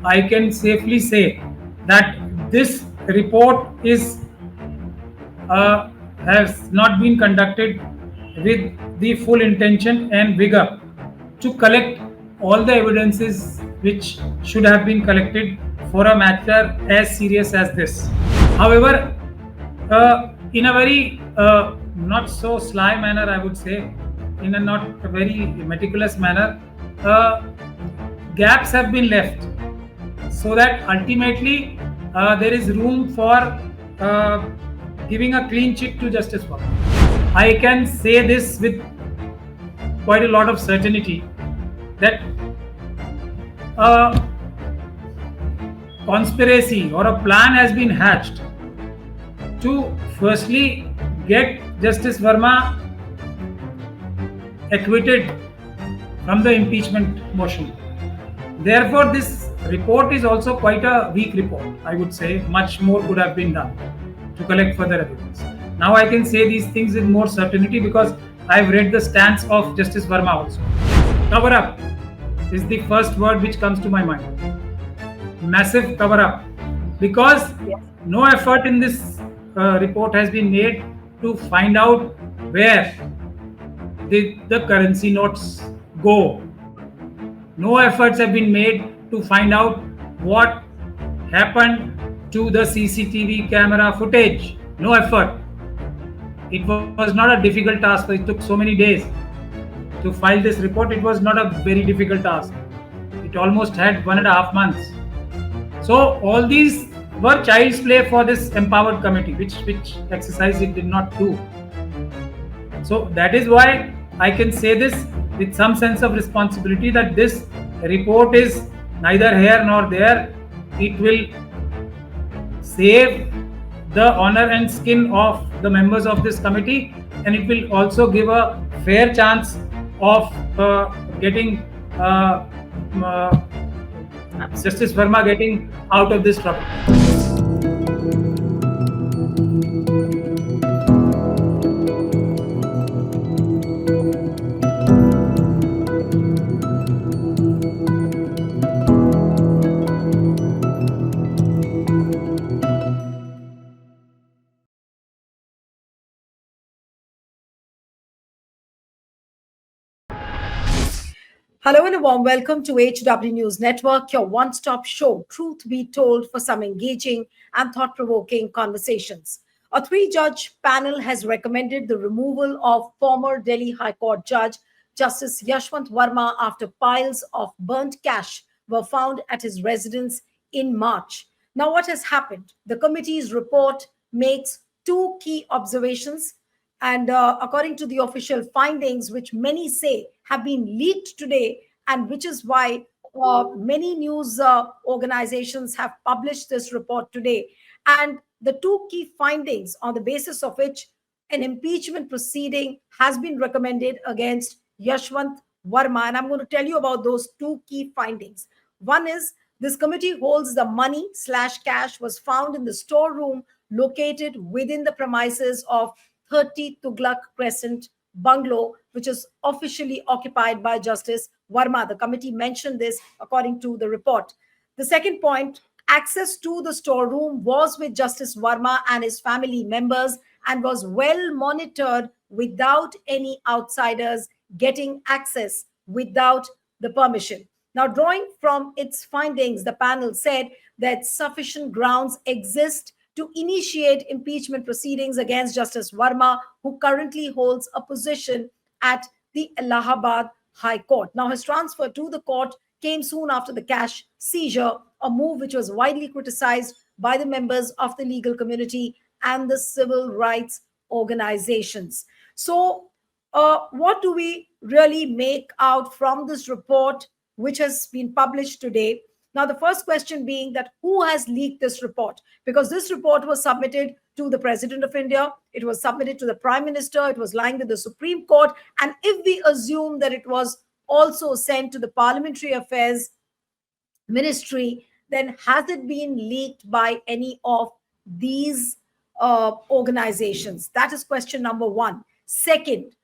I can safely say that this report is has not been conducted with the full intention and vigor to collect all the evidences which should have been collected for a matter as serious as this. However, in a very not so sly manner, I would say, in a not very meticulous manner, uh, gaps have been left so that ultimately there is room for uh, giving a clean chit to Justice Varma. I can say this with quite a lot of certainty that a conspiracy or a plan has been hatched to firstly get Justice Varma acquitted from the impeachment motion. Therefore, this report is also quite a weak report, I would say. Much more could have been done to collect further evidence. Now I can say these things with more certainty because I've read the stance of Justice Varma also. Cover up is the first word which comes to my mind. Massive cover up, because no effort in this report has been made to find out where the currency notes go. No efforts have been made to find out what happened to the CCTV camera footage. No effort. It was not a difficult task. It took so many days to file this report. It was not a very difficult task. It almost had 1.5 months. So all these were child's play for this empowered committee, which exercise it did not do. So that is why I can say this with some sense of responsibility that this report is neither here nor there. It will save the honor and skin of the members of this committee, and it will also give a fair chance of getting Justice Varma getting out of this trouble. Hello and a warm welcome to HW News Network, your one-stop show, truth be told, for some engaging and thought-provoking conversations. A three-judge panel has recommended the removal of former Delhi High Court Judge Justice Yashwant Varma after piles of burnt cash were found at his residence in March. Now, what has happened? The committee's report makes two key observations, and according to the official findings, which many say have been leaked today, and which is why many news organizations have published this report today. And the two key findings on the basis of which an impeachment proceeding has been recommended against Yashwant Varma. And I'm going to tell you about those two key findings. One is this committee holds the money slash cash was found in the storeroom located within the premises of 30 Tughlaq Crescent bungalow, which is officially occupied by Justice Varma. The committee mentioned this according to the report. The second point, access to the storeroom was with Justice Varma and his family members and was well monitored without any outsiders getting access without the permission. Now, drawing from its findings, the panel said that sufficient grounds exist to initiate impeachment proceedings against Justice Varma, who currently holds a position at the Allahabad High Court. Now, his transfer to the court came soon after the cash seizure, a move which was widely criticized by the members of the legal community and the civil rights organizations. So, what do we really make out from this report, which has been published today? Now, the first question being that who has leaked this report? Because this report was submitted to the President of India, it was submitted to the Prime Minister, it was lying with the Supreme Court. And if we assume that it was also sent to the Parliamentary Affairs Ministry, then has it been leaked by any of these organizations? That is question number one. Second,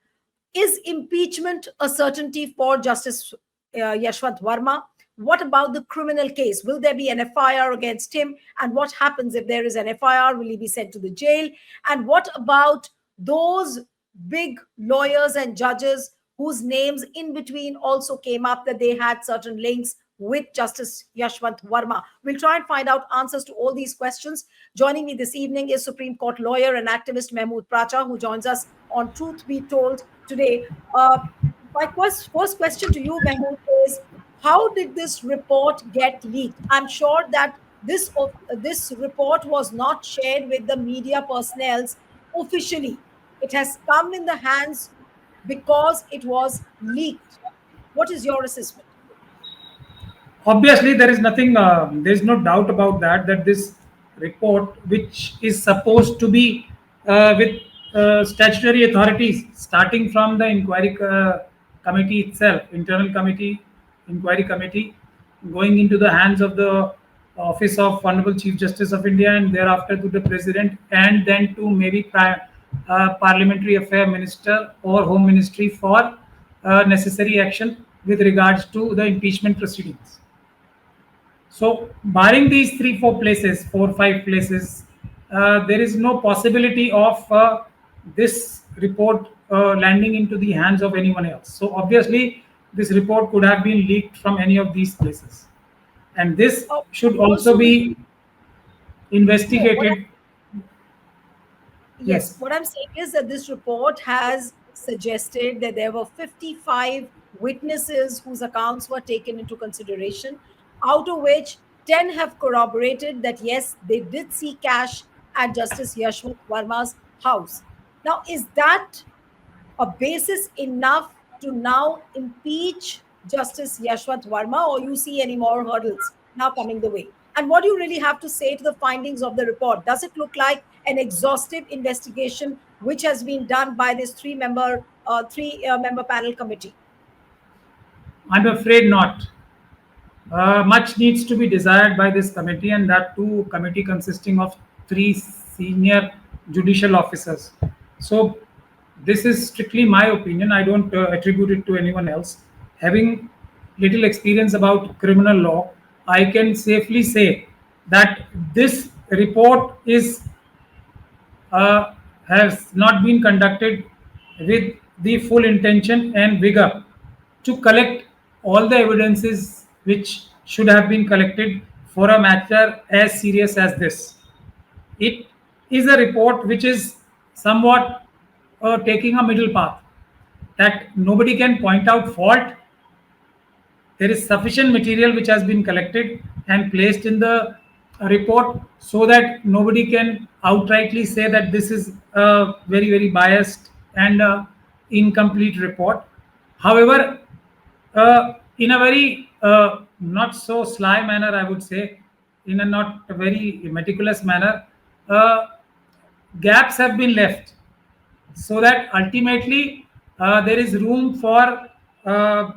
is impeachment a certainty for Justice Yashwant Varma? What about the criminal case? Will there be an FIR against him? And what happens if there is an FIR? Will he be sent to the jail? And what about those big lawyers and judges whose names in between also came up that they had certain links with Justice Yashwant Varma? We'll try and find out answers to all these questions. Joining me this evening is Supreme Court lawyer and activist Mehmood Pracha, who joins us on Truth Be Told today. My first question to you, Mehmood, is how did this report get leaked? I'm sure that this report was not shared with the media personnel officially. It has come in the hands because it was leaked. What is your assessment? Obviously, there is nothing, there is no doubt about that this report, which is supposed to be with statutory authorities, starting from the inquiry committee itself, internal committee, inquiry committee, going into the hands of the office of Honorable Chief Justice of India, and thereafter to the President, and then to maybe Parliamentary Affair Minister or Home Ministry for necessary action with regards to the impeachment proceedings. So, barring these three, four places, four, five places, there is no possibility of this report landing into the hands of anyone else. So, obviously, this report could have been leaked from any of these places, and this should also Also, be no, investigated. yes, Yes, what I'm saying is that this report has suggested that there were 55 witnesses whose accounts were taken into consideration, out of which 10 have corroborated that yes, they did see cash at Justice Yashwant Varma's house. Now, is that a basis enough to now impeach Justice Yashwant Varma, or you see any more hurdles now coming the way? And what do you really have to say to the findings of the report? Does it look like an exhaustive investigation which has been done by this three member panel committee? I'm afraid not. Much needs to be desired by this committee, and that too committee consisting of three senior judicial officers. So, this is strictly my opinion. I don't attribute it to anyone else. Having little experience about criminal law, I can safely say that this report is has not been conducted with the full intention and vigor to collect all the evidences which should have been collected for a matter as serious as this. It is a report which is somewhat taking a middle path, that nobody can point out fault. There is sufficient material which has been collected and placed in the report, so that nobody can outrightly say that this is a very, very biased and incomplete report. However, in a very not so sly manner, I would say, in a not very meticulous manner, uh, gaps have been left, so that ultimately there is room for uh,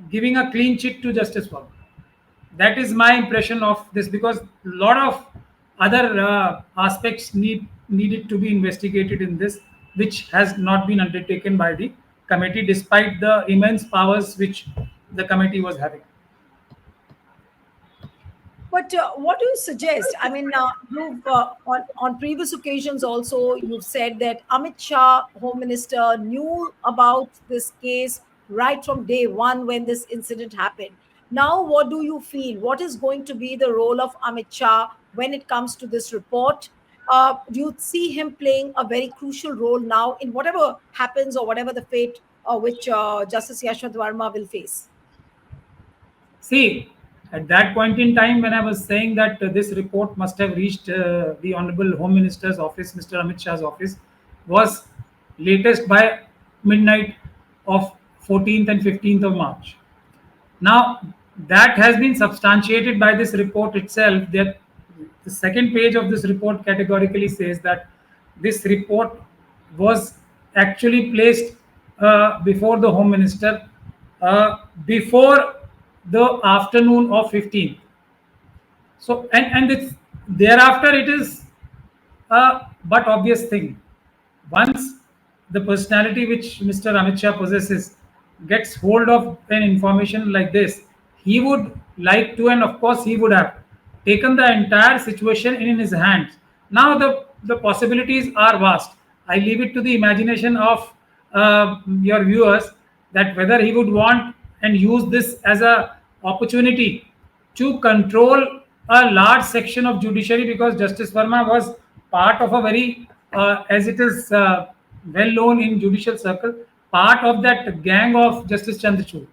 giving a clean chit to Justice Work. That is my impression of this, because a lot of other aspects needed to be investigated in this, which has not been undertaken by the committee, despite the immense powers which the committee was having. But what do you suggest? I mean, you've on previous occasions also you've said that Amit Shah, Home Minister, knew about this case right from day one when this incident happened. Now, what do you feel? What is going to be the role of Amit Shah when it comes to this report? Do you see him playing a very crucial role now in whatever happens or whatever the fate which Justice Yashwant Varma will face? See, at that point in time, when I was saying that this report must have reached the Honorable Home Minister's office, Mr. Amit Shah's office, was latest by midnight of 14th and 15th of March. Now, that has been substantiated by this report itself. That the second page of this report categorically says that this report was actually placed before the Home Minister before the afternoon of 15th. So, and it's thereafter it is a but obvious thing. Once the personality which Mr. Amit Shah possesses gets hold of an information like this, he would like to, and of course he would have taken the entire situation in his hands. Now the possibilities are vast. I leave it to the imagination of your viewers, that whether he would want and use this as a opportunity to control a large section of judiciary, because Justice Verma was part of a very, as it is well known in judicial circle, part of that gang of Justice Chandrachud.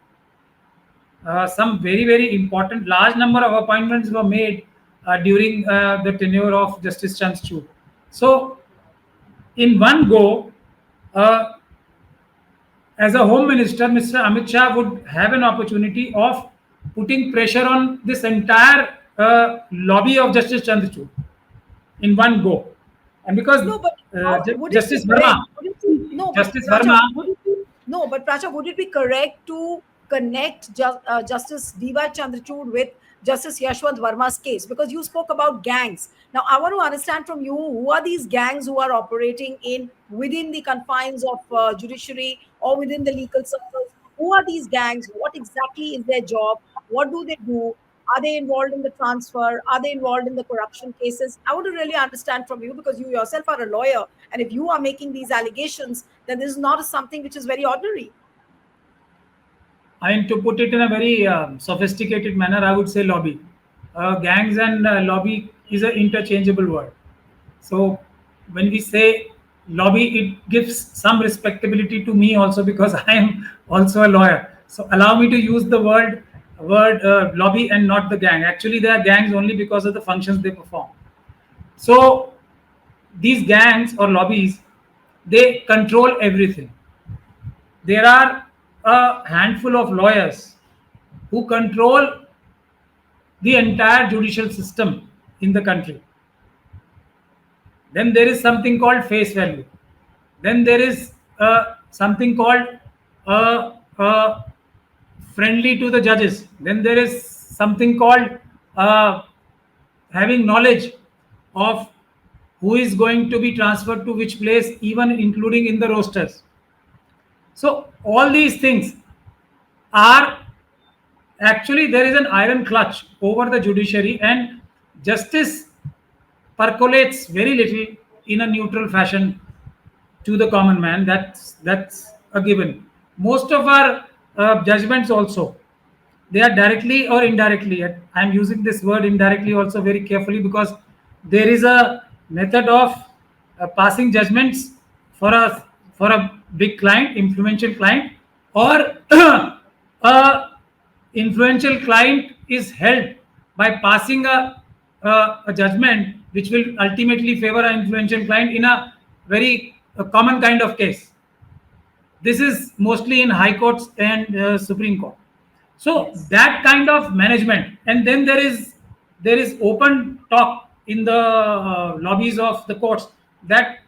Some very, very important large number of appointments were made during the tenure of Justice Chandrachud. So, in one go, uh, as a Home Minister, Mr. Amit Shah would have an opportunity of putting pressure on this entire lobby of Justice Chandrachud in one go. And because No, but how would it be Justice correct? Verma, Would it be, no, but Justice Pracha, Verma, would it be, no, but Pracha, would it be correct to connect Justice D.Y. Chandrachud with Justice Yashwant Varma's case? Because you spoke about gangs. Now, I want to understand from you, who are these gangs who are operating in within the confines of judiciary or within the legal circles? Who are these gangs? What exactly is their job? What do they do? Are they involved in the transfer? Are they involved in the corruption cases? I want to really understand from you, because you yourself are a lawyer. And if you are making these allegations, then this is not something which is very ordinary. I mean, to put it in a very sophisticated manner, I would say lobby. Gangs and lobby is an interchangeable word. So when we say lobby, it gives some respectability to me also, because I am also a lawyer. So allow me to use the word lobby and not the gang. Actually, they are gangs only because of the functions they perform. So these gangs or lobbies, they control everything. There are a handful of lawyers who control the entire judicial system in the country. Then there is something called face value. Then there is something called uh, uh, friendly to the judges. Then there is something called uh, having knowledge of who is going to be transferred to which place, even including in the rosters. So all these things are, actually, there is an iron clutch over the judiciary, and justice percolates very little in a neutral fashion to the common man. That's a given. Most of our judgments also, they are directly or indirectly. I'm using this word indirectly also very carefully, because there is a method of passing judgments for a big client, influential client, or a influential client is held by passing a judgment which will ultimately favor an influential client in a very common kind of case. This is mostly in high courts and Supreme Court. So Yes. that kind of management, and then there is open talk in the lobbies of the courts, that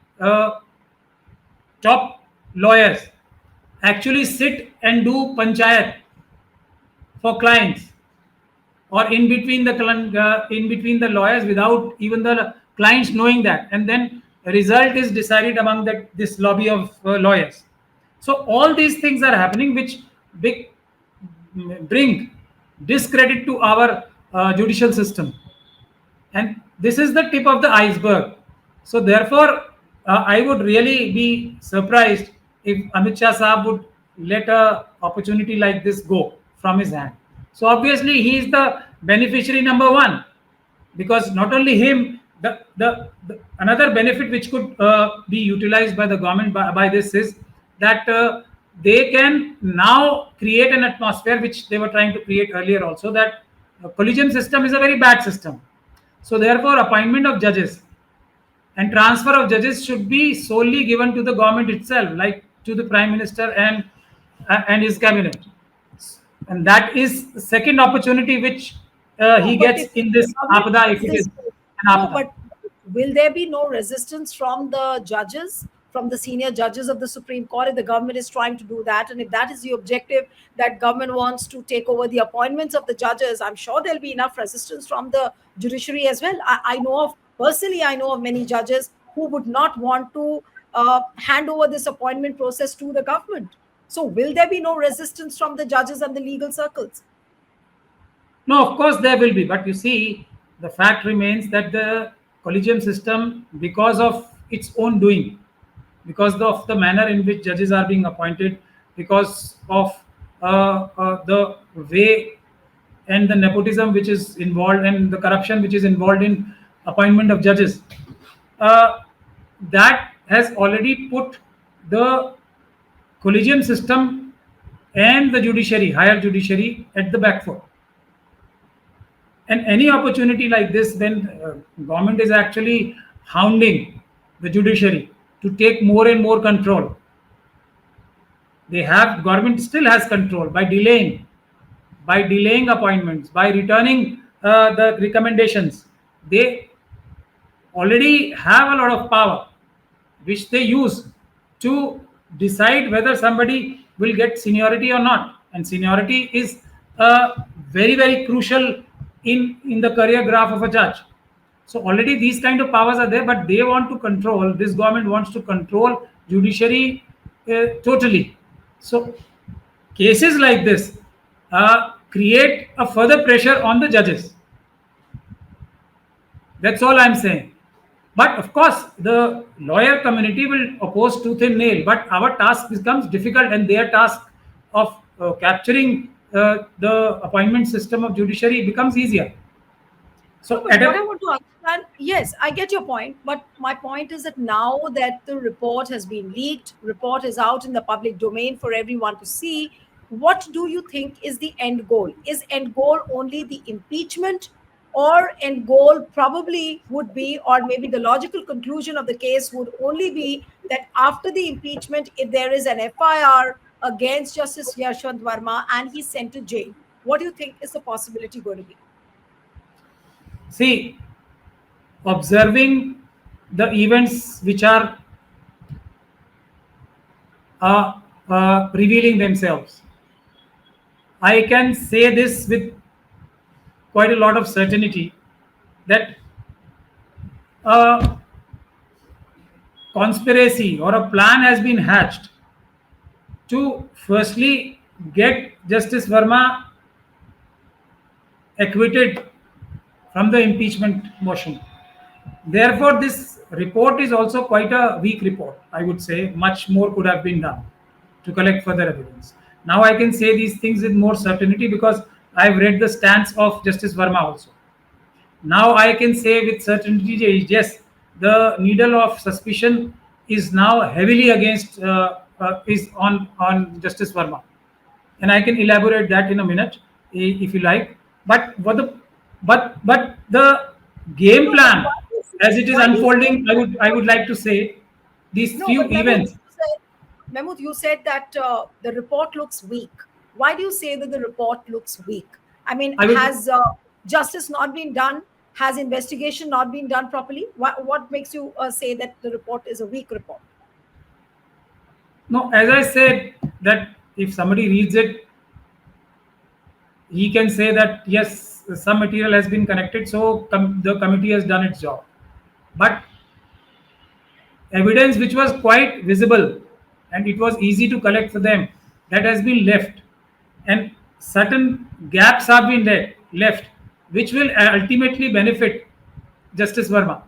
top lawyers actually sit and do panchayat for clients, or in between the lawyers, without even the clients knowing that, and then a result is decided among this lobby of lawyers. So all these things are happening, which big bring discredit to our judicial system, and this is the tip of the iceberg. So therefore, I would really be surprised if Amit Shah Saab would let a opportunity like this go from his hand. So obviously he is the beneficiary number one, because not only him, the another benefit which could be utilized by the government by this is that they can now create an atmosphere which they were trying to create earlier also, that collegium system is a very bad system. So therefore, appointment of judges and transfer of judges should be solely given to the government itself, like to the prime minister and his cabinet. And that is the second opportunity which No, he but gets if in the this government apada, does if it is this, an no, apada. but will there be no resistance from the judges, from the senior judges of the Supreme Court, if the government is trying to do that? And if that is the objective, that government wants to take over the appointments of the judges, I'm sure there'll be enough resistance from the judiciary as well. I know of, personally, I know of many judges who would not want to hand over this appointment process to the government. So, will there be no resistance from the judges and the legal circles? No, of course there will be, but you see, the fact remains that the collegium system, because of its own doing, because of the manner in which judges are being appointed, because of the way and the nepotism which is involved and the corruption which is involved in appointment of judges, uh, that has already put the collegium system and the judiciary, higher judiciary, at the back foot. And any opportunity like this, when government is actually hounding the judiciary to take more and more control, they have government still has control by delaying appointments, by returning the recommendations. They already have a lot of power which they use to decide whether somebody will get seniority or not. And seniority is very crucial in the career graph of a judge. So already these kind of powers are there, but they want to control. This government wants to control judiciary totally. So cases like this create a further pressure on the judges. That's all I'm saying. But of course, the lawyer community will oppose tooth and nail. But our task becomes difficult, and their task of capturing the appointment system of judiciary becomes easier. No, So, but what I want to understand, yes, I get your point, but my point is that now that the report has been leaked, report is out in the public domain for everyone to see, what do you think is the end goal? Is end goal only the impeachment, or end goal probably would be, or maybe the logical conclusion of the case would only be that after the impeachment, if there is an FIR against Justice Yashwant Varma and he's sent to jail, what do you think is the possibility going to be? see, observing the events which are revealing themselves, I can say this with quite a lot of certainty that a conspiracy or a plan has been hatched to firstly get Justice Verma acquitted from the impeachment motion. Therefore, this report is also quite a weak report. I would say much more could have been done to collect further evidence. Now I can say these things with more certainty because I've read the stance of Justice Verma also. Now I can say with certainty, yes, the needle of suspicion is now heavily against is on Justice Verma, and I can elaborate that in a minute if you like. But but the game No, but plan as it is why do you say, unfolding, I would like to say these no, few but events. Mehmood, you said that the report looks weak. Why do you say that the report looks weak? I mean, I would has justice not been done? Has investigation not been done properly? What makes you say that the report is a weak report? no, as I said that if somebody reads it, he can say that yes, some material has been connected, so the committee has done its job. But evidence which was quite visible and it was easy to collect for them, that has been left, and certain gaps have been left which will ultimately benefit Justice Verma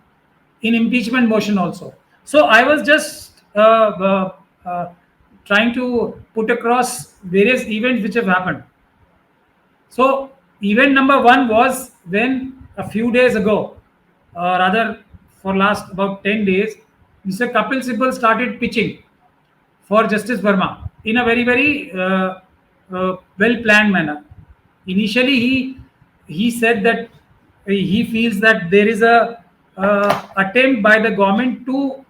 in impeachment motion also. So I was just trying to put across various events which have happened. So event number one was when a few days ago, rather for last about 10 days, Mr. Kapil Sibal started pitching for Justice Verma in a very well planned manner. Initially, he said that he feels that there is a attempt by the government to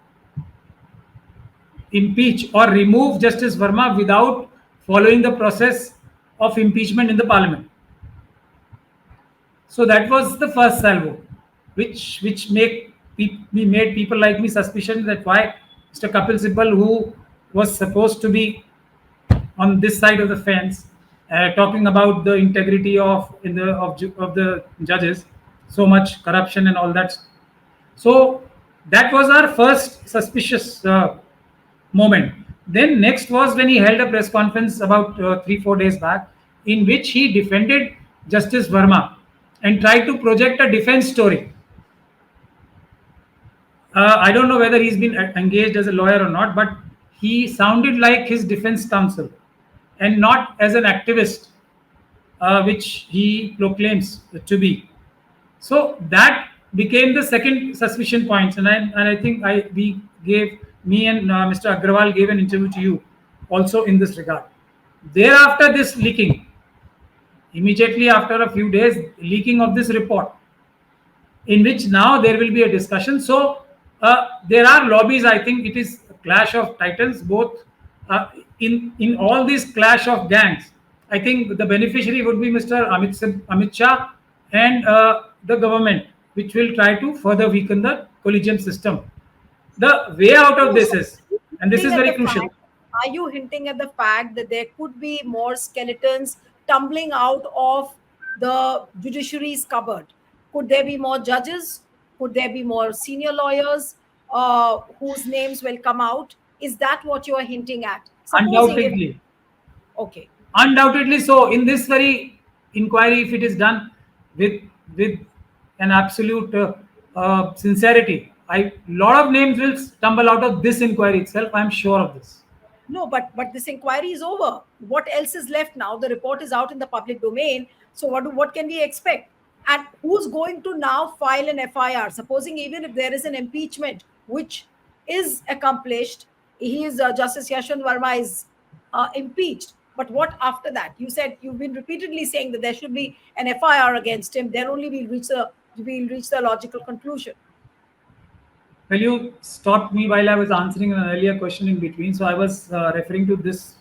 impeach or remove Justice Verma without following the process of impeachment in the parliament. So that was the first salvo, which made people like me suspicious that why Mr. Kapil Sibal, who was supposed to be on this side of the fence, talking about the integrity of the judges, so much corruption and all that. So that was our first suspicious moment. Then next was when he held a press conference about 3 4 days back, in which he defended Justice Varma, and tried to project a defense story. I don't know whether he's been engaged as a lawyer or not, but he sounded like his defense counsel and not as an activist, which he proclaims to be. So that became the second suspicion points, and I think I we gave me and Mr. Agrawal gave an interview to you also in this regard. Thereafter, this leaking, immediately after a few days, leaking of this report, in which now there will be a discussion. So there are lobbies. I think it is a clash of titans, both in all these clash of gangs. I think the beneficiary would be Mr. Amit Shah and the government, which will try to further weaken the collegium system. The way out of Oh, this so is, and this is hinting at very the crucial. fact, are you hinting at the fact that there could be more skeletons tumbling out of the judiciary's cupboard? Could there be more judges? Could there be more senior lawyers whose names will come out? Is that what you are hinting at? Supposing if, Undoubtedly, okay. undoubtedly so. In this very inquiry, if it is done with with an absolute sincerity, I lot of names will stumble out of this inquiry itself. I'm sure of this. No, but this inquiry is over. What else is left now? The report is out in the public domain. So what can we expect? And who's going to now file an FIR? Supposing even if there is an impeachment which is accomplished, he is Justice Yashwant Varma is impeached. But what after that? You said you've been repeatedly saying that there should be an FIR against him. Then only we'll reach the logical conclusion. Well, you stopped me while I was answering an earlier question in between. So I was referring to this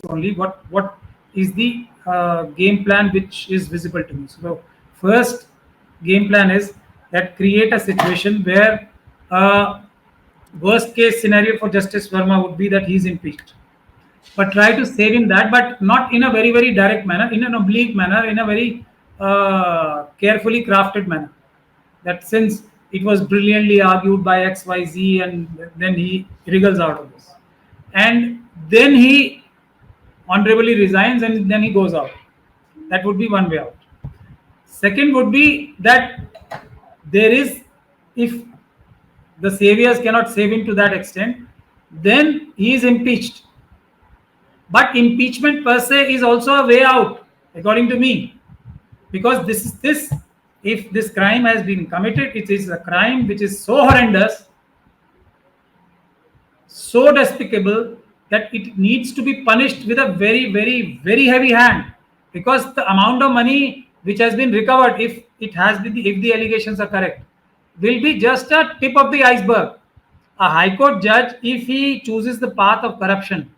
only. What is the game plan which is visible to me? So the first game plan is that create a situation where worst case scenario for Justice Verma would be that he's impeached. But try to save him that, but not in a very direct manner, in an oblique manner, in a very carefully crafted manner. That since it was brilliantly argued by XYZ, and then he wriggles out of this, and then he honorably resigns, and then he goes out. That would be one way out. Second would be that there is, if the saviors cannot save him to that extent, then he is impeached. But impeachment per se is also a way out, according to me, because this if this crime has been committed, it is a crime which is so horrendous, so despicable, that it needs to be punished with a very heavy hand, because the amount of money which has been recovered, if it has been if the allegations are correct, will be just a tip of the iceberg. A high court judge, if he chooses the path of corruption,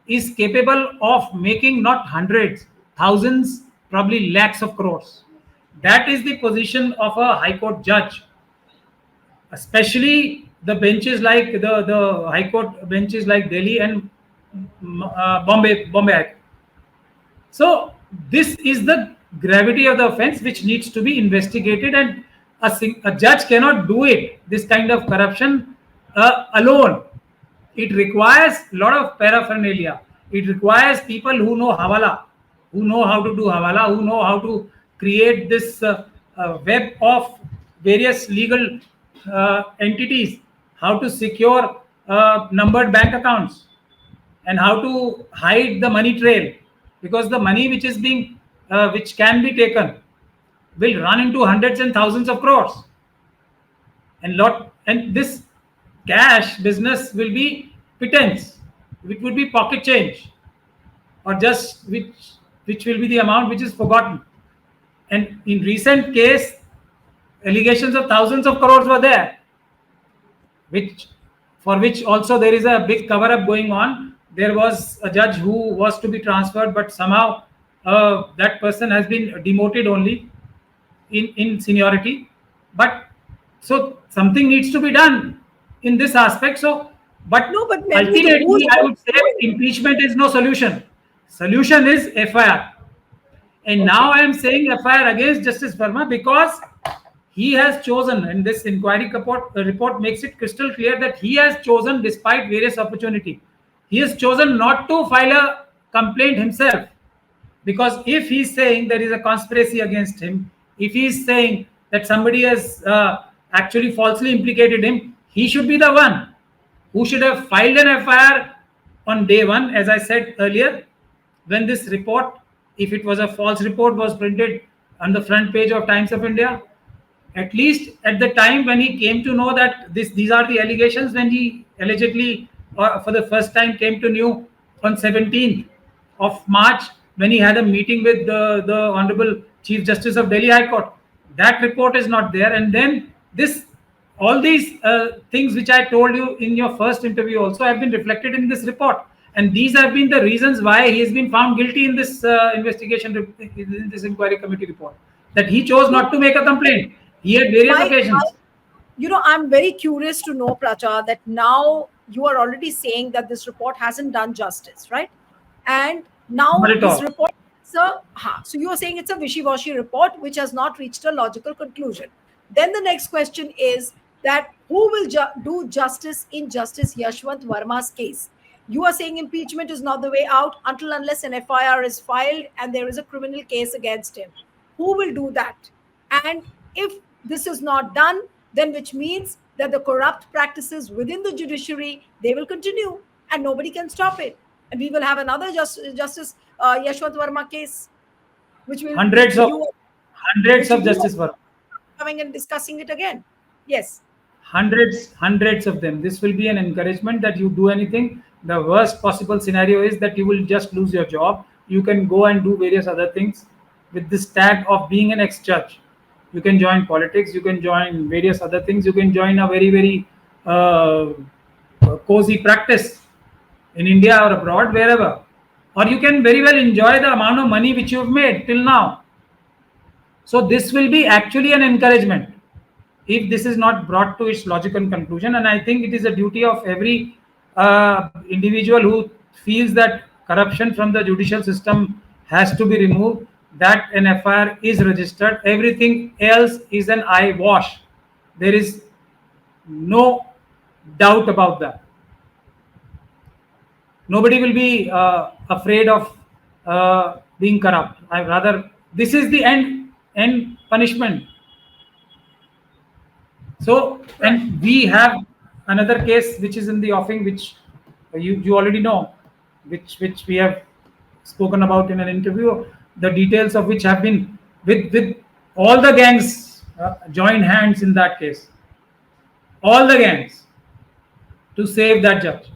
is capable of making not hundreds, thousands, probably lakhs of crores. That is the position of a high court judge, especially the benches like the high court benches like Delhi and Bombay High Court. So this is the gravity of the offense which needs to be investigated, and a judge cannot do it. This kind of corruption alone. It requires a lot of paraphernalia. It requires people who know Hawala, who know how to do Hawala, who know how to create this web of various legal entities, how to secure numbered bank accounts, and how to hide the money trail, because the money which is being which can be taken will run into hundreds and thousands of crores, and this cash business will be pittance, which would be pocket change, or just which will be the amount which is forgotten. And in recent case, allegations of thousands of crores were there, which for which also there is a big cover up going on. There was a judge who was to be transferred, but somehow that person has been demoted only in seniority. But so something needs to be done in this aspect. So, but No, but Mehmood, ultimately, who's I going would say to do it? impeachment is no solution. Solution is FIR. And now Okay. I am saying FIR against Justice Verma because he has chosen, and this inquiry report makes it crystal clear that he has chosen, despite various opportunity, he has chosen not to file a complaint himself. Because if he's saying there is a conspiracy against him, if he's saying that somebody has actually falsely implicated him, he should be the one who should have filed an FIR on day one, as I said earlier, when this report, if it was a false report, was printed on the front page of Times of India. At least at the time when he came to know that these are the allegations, when he allegedly for the first time came to know on 17th of March, when he had a meeting with the Honorable Chief Justice of Delhi High Court. That report is not there. And then this, all these things which I told you in your first interview also have been reflected in this report. And these have been the reasons why he has been found guilty in this in this inquiry committee report. That he chose not to make a complaint. He had various occasions. I'm very curious to know, Pracha, that now you are already saying that this report hasn't done justice, right? And now Not at all. this report, so you are saying it's a wishy-washy report which has not reached a logical conclusion. Then the next question is that who will do justice in Justice Yashwant Varma's case? You are saying impeachment is not the way out until unless an FIR is filed and there is a criminal case against him. Who will do that? And if this is not done, then which means that the corrupt practices within the judiciary, they will continue and nobody can stop it. And we will have another Justice Yashwant Varma case, which will hundreds of Justice Varma coming and discussing it again. Yes. Hundreds of them. This will be an encouragement that you do anything. The worst possible scenario is that you will just lose your job. You can go and do various other things with this tag of being an ex-judge. You can join politics, you can join various other things, you can join a very cozy practice in India or abroad, wherever. Or you can very well enjoy the amount of money which you've made till now. So this will be actually an encouragement if this is not brought to its logical conclusion. And I think it is a duty of every individual who feels that corruption from the judicial system has to be removed, that an FIR is registered. Everything else is an eyewash. There is no doubt about that. Nobody will be afraid of being corrupt. I rather, this is the end punishment. So, and we have another case which is in the offing, which you already know, which we have spoken about in an interview, the details of which have been with all the gangs joined hands in that case, all the gangs, to save that judge.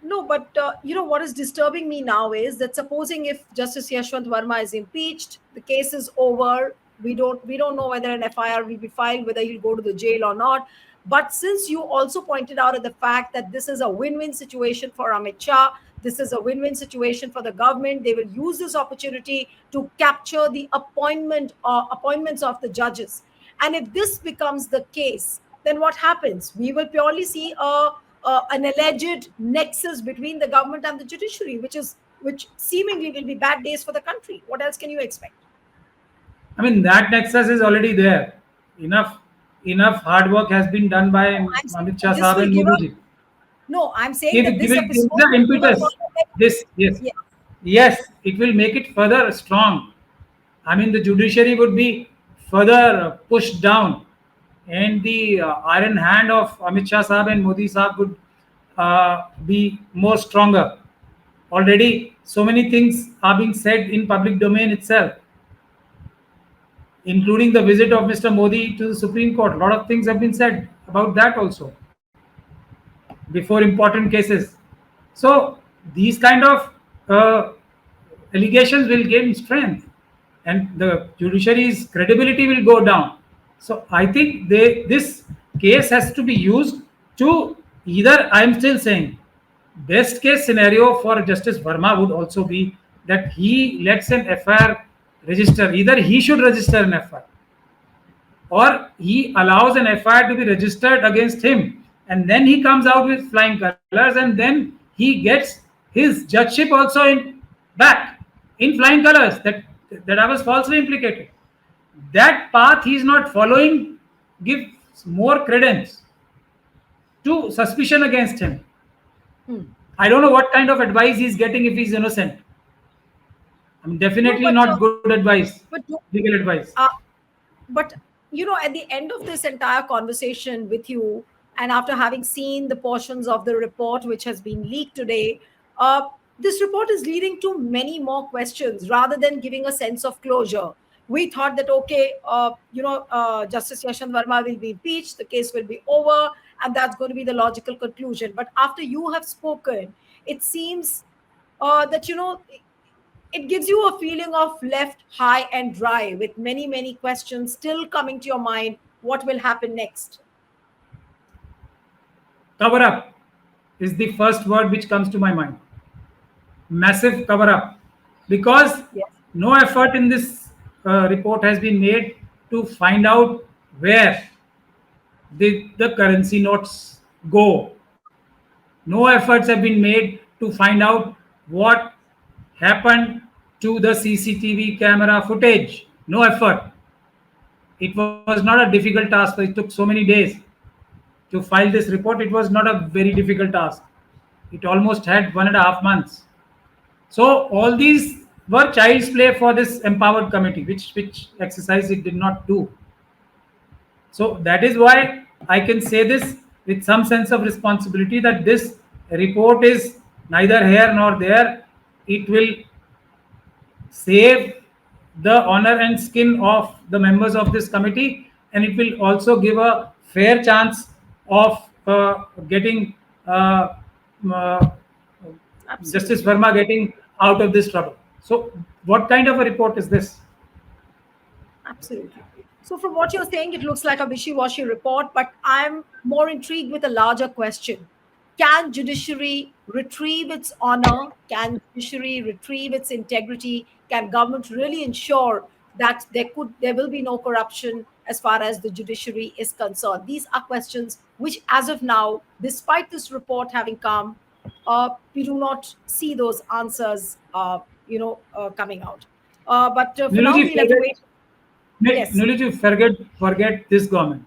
No, but what is disturbing me now is that supposing if Justice Yashwant Varma is impeached, the case is over. We don't know whether an FIR will be filed, whether he'll go to the jail or not. But since you also pointed out at the fact that this is a win-win situation for Amit Shah, this is a win-win situation for the government, they will use this opportunity to capture the appointments of the judges. And if this becomes the case, then what happens? We will purely see an alleged nexus between the government and the judiciary, which seemingly will be bad days for the country. What else can you expect? I mean, that nexus is already there. Enough hard work has been done by Amit Shah Sahab and Modi ji. No, I'm saying that this episode the impetus. Yes, it will make it further strong. I mean, the judiciary would be further pushed down, and the iron hand of Amit Shah Sahab and Modi Sahab would be more stronger. Already, so many things are being said in public domain itself, including the visit of Mr. Modi to the Supreme Court. A lot of things have been said about that also before important cases. So these kind of allegations will gain strength and the judiciary's credibility will go down. So I think this case has to be used to either, I'm still saying, best case scenario for Justice Varma would also be that he lets an FIR register. Either he should register an FIR or he allows an FIR to be registered against him, and then he comes out with flying colors, and then he gets his judgeship also back in flying colors, that I was falsely implicated. That path he is not following gives more credence to suspicion against him. I don't know what kind of advice he's getting if he's innocent. I mean, No, definitely but not good advice, but legal advice. uh, but at the end of this entire conversation with you, and after having seen the portions of the report which has been leaked today, uh, this report is leading to many more questions rather than giving a sense of closure. We thought that, okay, Justice Yashwant Varma will be impeached, the case will be over, and that's going to be the logical conclusion. But after you have spoken, it seems that it gives you a feeling of left high and dry with many, many questions still coming to your mind. What will happen next? Cover up is the first word which comes to my mind. Massive cover up, because Yes, no effort in this report has been made to find out where the currency notes go. No efforts have been made to find out what happened to the CCTV camera footage. No effort. It was not a difficult task. It took so many days to file this report. It was not a very difficult task. It almost had 1.5 months. So all these were child's play for this empowered committee, which exercise it did not do. So that is why I can say this with some sense of responsibility that this report is neither here nor there. It will save the honor and skin of the members of this committee, and it will also give a fair chance of getting uh, Justice absolutely. Verma getting out of this trouble. So, what kind of a report is this? Absolutely. So, from what you're saying, it looks like a wishy washy report, but I'm more intrigued with a larger question. Can judiciary retrieve its honor? Can judiciary retrieve its integrity? Can government really ensure that there will be no corruption as far as the judiciary is concerned? These are questions which, as of now, despite this report having come, we do not see those answers, coming out. But for now, Niluji, we'll have to wait. Yes, Niluji, forget this government.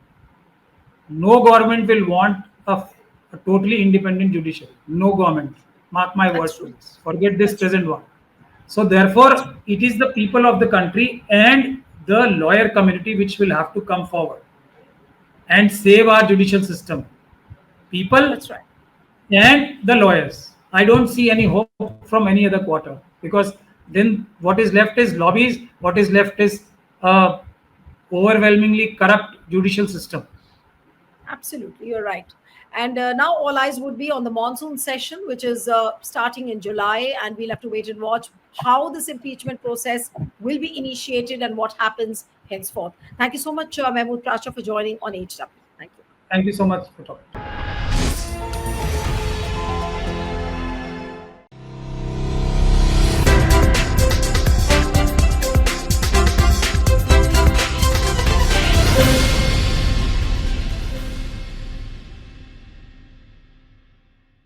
No government will want a totally independent judiciary. No government. Mark my that's words to true. this. Forget this That's true. present one. So That's therefore, true. it is the people of the country and the lawyer community which will have to come forward and save our judicial system. People That's right. and the lawyers. I don't see any hope from any other quarter, because then what is left is lobbies. What is left is uh, overwhelmingly corrupt judicial system. Absolutely, you're right. And now all eyes would be on the monsoon session, which is starting in July, and we'll have to wait and watch how this impeachment process will be initiated and what happens henceforth. Thank you so much, Mehmood Pracha, for joining on HW. Thank you. Thank you so much for talking.